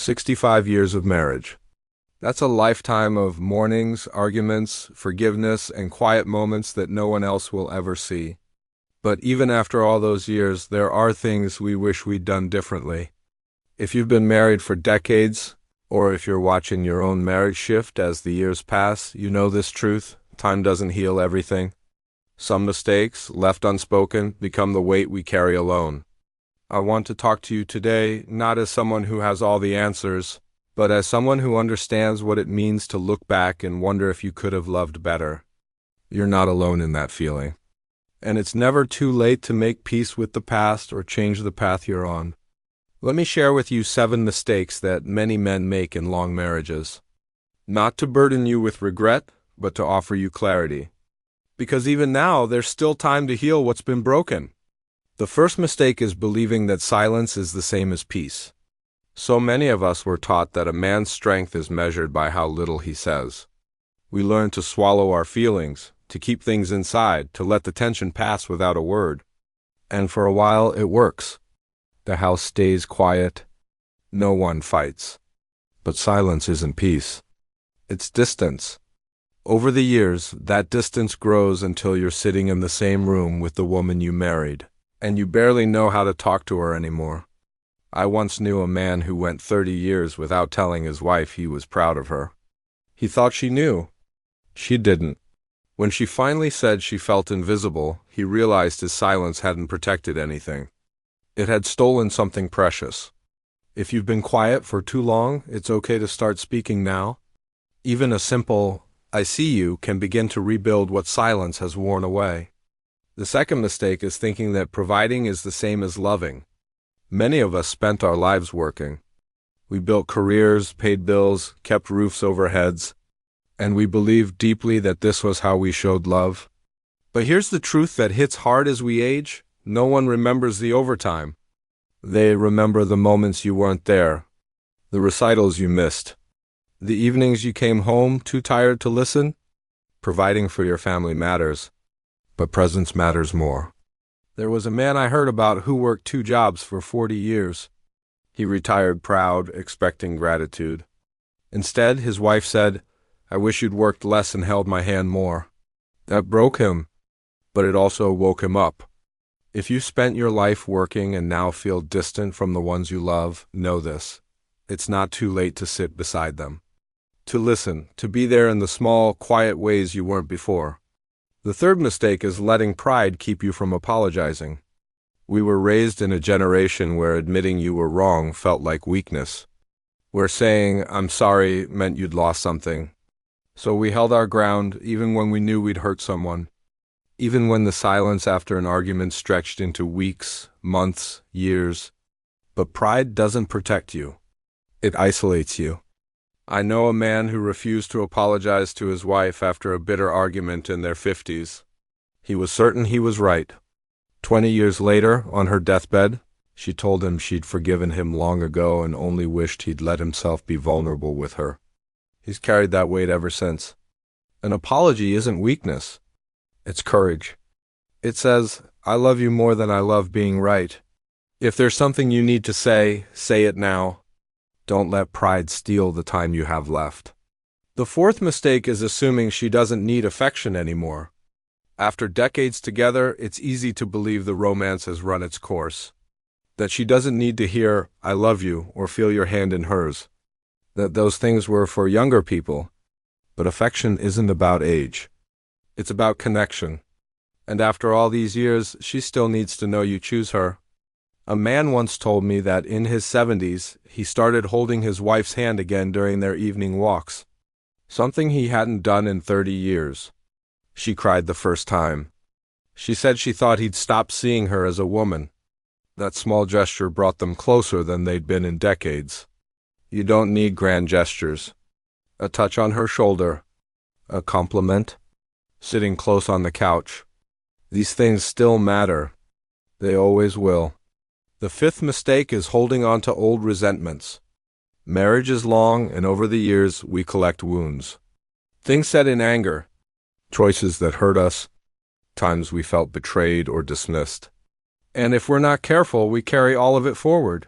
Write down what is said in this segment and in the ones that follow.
65 years of marriage. That's a lifetime of mornings, arguments, forgiveness, and quiet moments that no one else will ever see. But even after all those years, there are things we wish we'd done differently. If you've been married for decades, or if you're watching your own marriage shift as the years pass, you know this truth: time doesn't heal everything. Some mistakes, left unspoken, become the weight we carry alone. I want to talk to you today, not as someone who has all the answers, but as someone who understands what it means to look back and wonder if you could have loved better. You're not alone in that feeling. And it's never too late to make peace with the past or change the path you're on. Let me share with you 7 mistakes that many men make in long marriages. Not to burden you with regret, but to offer you clarity. Because even now, there's still time to heal what's been broken. The first mistake is believing that silence is the same as peace. So many of us were taught that a man's strength is measured by how little he says. We learn to swallow our feelings, to keep things inside, to let the tension pass without a word. And for a while, it works. The house stays quiet. No one fights. But silence isn't peace. It's distance. Over the years, that distance grows until you're sitting in the same room with the woman you married, and you barely know how to talk to her anymore. I once knew a man who went 30 years without telling his wife he was proud of her. He thought she knew. She didn't. When she finally said she felt invisible, he realized his silence hadn't protected anything. It had stolen something precious. If you've been quiet for too long, it's okay to start speaking now. Even a simple, "I see you," can begin to rebuild what silence has worn away. The second mistake is thinking that providing is the same as loving. Many of us spent our lives working. We built careers, paid bills, kept roofs over heads, and we believed deeply that this was how we showed love. But here's the truth that hits hard as we age: no one remembers the overtime. They remember the moments you weren't there, the recitals you missed, the evenings you came home too tired to listen. Providing for your family matters, but presence matters more. There was a man I heard about who worked 2 jobs for 40 years. He retired proud, expecting gratitude. Instead, his wife said, "I wish you'd worked less and held my hand more." That broke him, but it also woke him up. If you spent your life working and now feel distant from the ones you love, know this: it's not too late to sit beside them, to listen, to be there in the small, quiet ways you weren't before. The third mistake is letting pride keep you from apologizing. We were raised in a generation where admitting you were wrong felt like weakness, where saying, "I'm sorry," meant you'd lost something. So we held our ground even when we knew we'd hurt someone, even when the silence after an argument stretched into weeks, months, years. But pride doesn't protect you. It isolates you. I know a man who refused to apologize to his wife after a bitter argument in their 50s. He was certain he was right. 20 years later, on her deathbed, she told him she'd forgiven him long ago and only wished he'd let himself be vulnerable with her. He's carried that weight ever since. An apology isn't weakness. It's courage. It says, "I love you more than I love being right." If there's something you need to say it now. Don't let pride steal the time you have left. The fourth mistake is assuming she doesn't need affection anymore. After decades together, it's easy to believe the romance has run its course. That she doesn't need to hear, "I love you," or feel your hand in hers. That those things were for younger people. But affection isn't about age. It's about connection. And after all these years, she still needs to know you choose her. A man once told me that in his 70s, he started holding his wife's hand again during their evening walks. Something he hadn't done in 30 years. She cried the first time. She said she thought he'd stopped seeing her as a woman. That small gesture brought them closer than they'd been in decades. You don't need grand gestures. A touch on her shoulder. A compliment. Sitting close on the couch. These things still matter. They always will. The fifth mistake is holding on to old resentments. Marriage is long, and over the years, we collect wounds. Things said in anger, choices that hurt us, times we felt betrayed or dismissed. And if we're not careful, we carry all of it forward.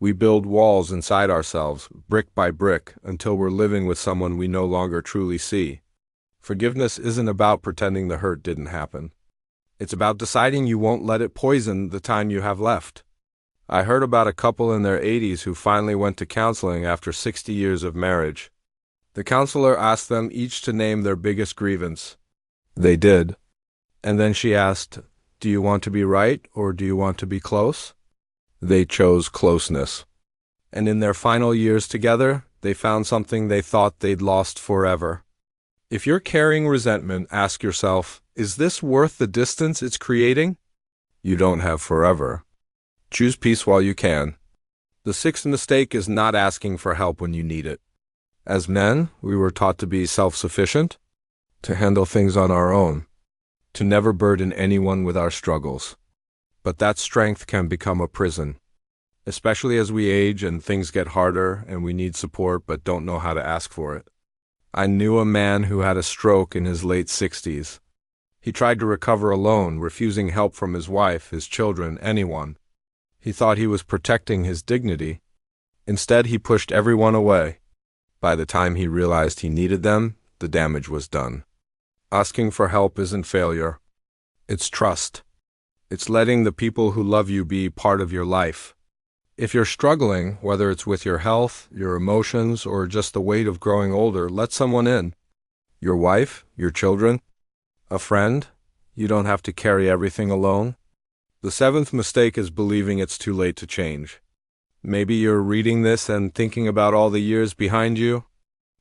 We build walls inside ourselves, brick by brick, until we're living with someone we no longer truly see. Forgiveness isn't about pretending the hurt didn't happen. It's about deciding you won't let it poison the time you have left. I heard about a couple in their 80s who finally went to counseling after 60 years of marriage. The counselor asked them each to name their biggest grievance. They did. And then she asked, "Do you want to be right or do you want to be close?" They chose closeness. And in their final years together, they found something they thought they'd lost forever. If you're carrying resentment, ask yourself, is this worth the distance it's creating? You don't have forever. Choose peace while you can. The sixth mistake is not asking for help when you need it. As men, we were taught to be self-sufficient, to handle things on our own, to never burden anyone with our struggles. But that strength can become a prison, especially as we age and things get harder and we need support but don't know how to ask for it. I knew a man who had a stroke in his late 60s. He tried to recover alone, refusing help from his wife, his children, anyone. He thought he was protecting his dignity. Instead, he pushed everyone away. By the time he realized he needed them, the damage was done. Asking for help isn't failure. It's trust. It's letting the people who love you be part of your life. If you're struggling, whether it's with your health, your emotions, or just the weight of growing older, let someone in. Your wife, your children, a friend. You don't have to carry everything alone. The seventh mistake is believing it's too late to change. Maybe you're reading this and thinking about all the years behind you,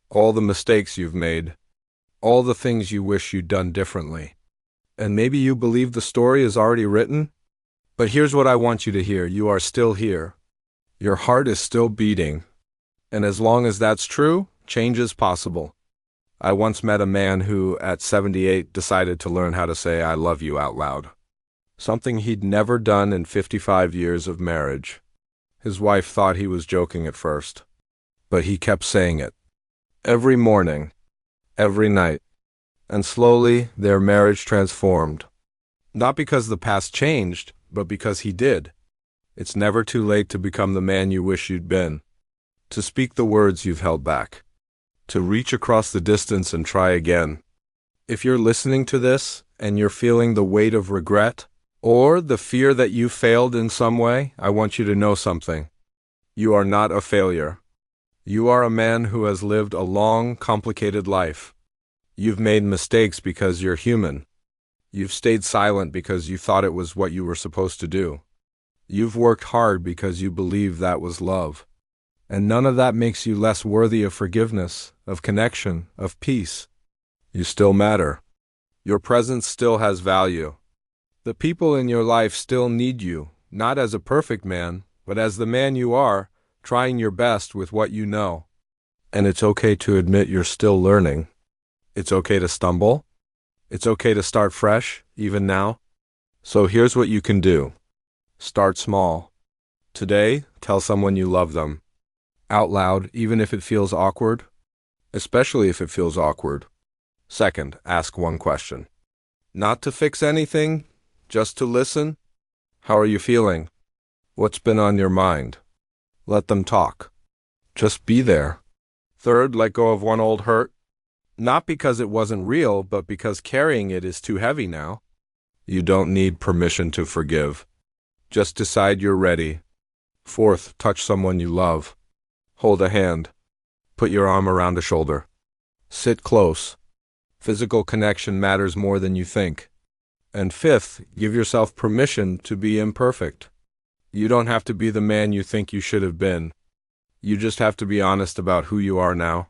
all the mistakes you've made, all the things you wish you'd done differently. And maybe you believe the story is already written. But here's what I want you to hear. You are still here. Your heart is still beating. And as long as that's true, change is possible. I once met a man who, at 78, decided to learn how to say "I love you" out loud. Something he'd never done in 55 years of marriage. His wife thought he was joking at first, but he kept saying it. Every morning, every night. And slowly, their marriage transformed. Not because the past changed, but because he did. It's never too late to become the man you wish you'd been. To speak the words you've held back. To reach across the distance and try again. If you're listening to this and you're feeling the weight of regret, or the fear that you failed in some way, I want you to know something. You are not a failure. You are a man who has lived a long, complicated life. You've made mistakes because you're human. You've stayed silent because you thought it was what you were supposed to do. You've worked hard because you believed that was love. And none of that makes you less worthy of forgiveness, of connection, of peace. You still matter. Your presence still has value. The people in your life still need you, not as a perfect man, but as the man you are, trying your best with what you know. And it's okay to admit you're still learning. It's okay to stumble. It's okay to start fresh, even now. So here's what you can do. Start small. Today, tell someone you love them. Out loud, even if it feels awkward. Especially if it feels awkward. Second, ask one question. Not to fix anything, just to listen. How are you feeling? What's been on your mind? Let them talk. Just be there. Third, let go of one old hurt. Not because it wasn't real, but because carrying it is too heavy now. You don't need permission to forgive. Just decide you're ready. Fourth, touch someone you love. Hold a hand. Put your arm around a shoulder. Sit close. Physical connection matters more than you think. And fifth, give yourself permission to be imperfect. You don't have to be the man you think you should have been. You just have to be honest about who you are now.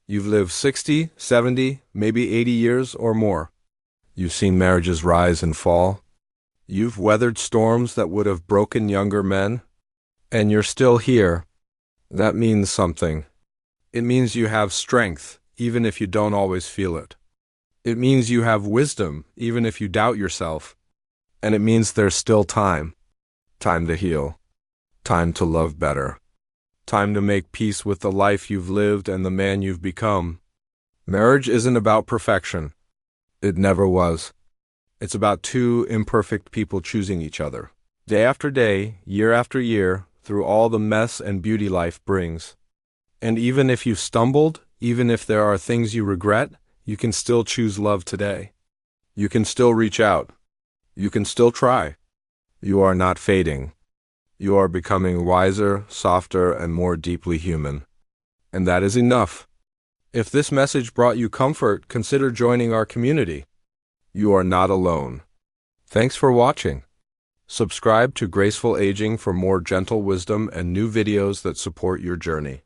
You've lived 60, 70, maybe 80 years or more. You've seen marriages rise and fall. You've weathered storms that would have broken younger men. And you're still here. That means something. It means you have strength, even if you don't always feel it. It means you have wisdom, even if you doubt yourself. And it means there's still time. Time to heal. Time to love better. Time to make peace with the life you've lived and the man you've become. Marriage isn't about perfection. It never was. It's about two imperfect people choosing each other. Day after day, year after year, through all the mess and beauty life brings. And even if you stumbled, even if there are things you regret, you can still choose love today. You can still reach out. You can still try. You are not fading. You are becoming wiser, softer, and more deeply human. And that is enough. If this message brought you comfort, consider joining our community. You are not alone. Thanks for watching. Subscribe to Graceful Aging for more gentle wisdom and new videos that support your journey.